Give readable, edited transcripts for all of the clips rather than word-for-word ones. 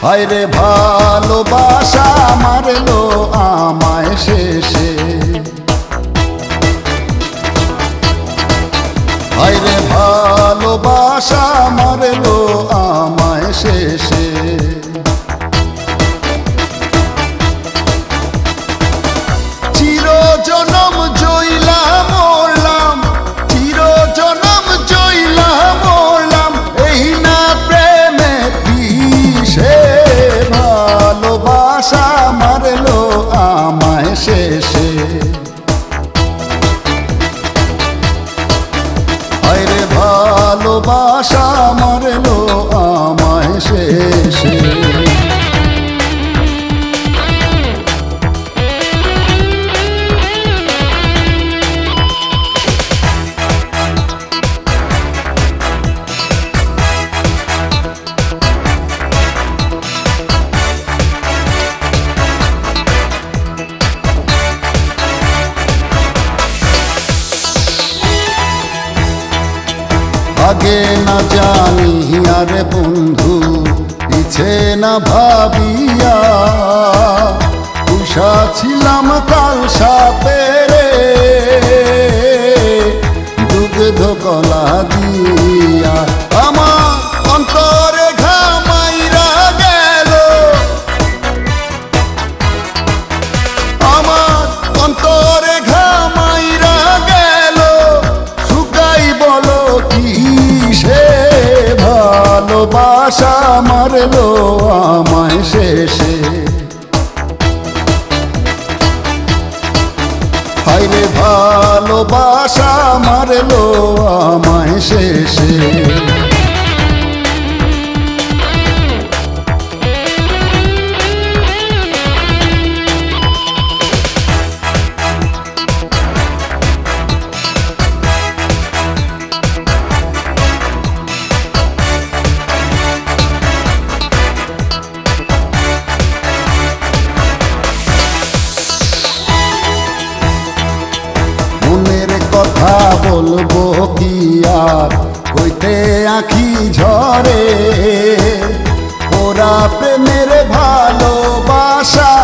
হায়রে ভালোবাসা মারলো আমায় শেষে, হায়রে ভালোবাসা মারলো আমায় শেষে। চিরজনম জইলা মরলাম, চিরজনম জইলা মরলাম, এই না প্রেমে বিষে। ভালোবাসা মারলো আমায় শেষে, হায়রে ভালোবাসা মারলো আমায় শেষে। আগে না জানি আর বন্ধু পিছে না ভাবিয়া, উষা ছিলাম কাল সাপেরে দুগ্ধ কলা দিয়া। আমার অন্তরে ঘামাইরা গেল, আমার অন্তরে ঘামাইরা গেল, শুকাই বলো কিসে। ভালোবাসা মারলো আমায় শেষে, হায়রে ভালোবাসা মারলো আমায় শেষে। মনের কথা বলবো কি আর কইতে আঁখি ঝরে, ওরা প্রেমের ভালোবাসা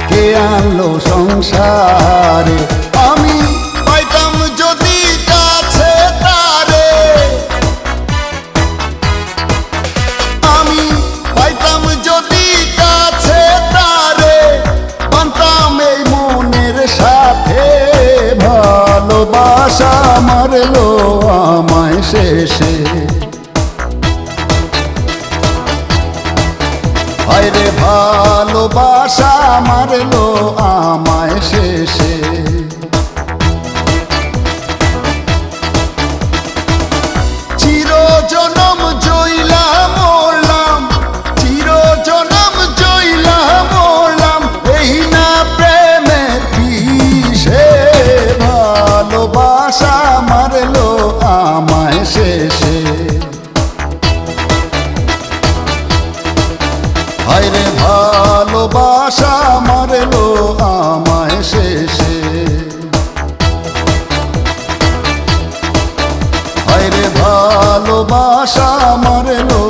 কে আনলো সংসারে। আমি পাইতাম যদি কাছে তারে, আমি পাইতাম যদি কাছে তারে, পান্তাম এই মনের সাথে। ভালোবাসা মারলো আমায় শেষে, হায়রে ভালোবাসা মারলো আমায় শেষে। চিরজনম জইলা মরলাম, চিরজনম জইলা মরলাম, এই না প্রেমে বিষে। ভালোবাসা মারলো আমায় শেষে, হায়রে ভালোবাসা মারলো আমায় শেষে, হায়রে ভালোবাসা মারলো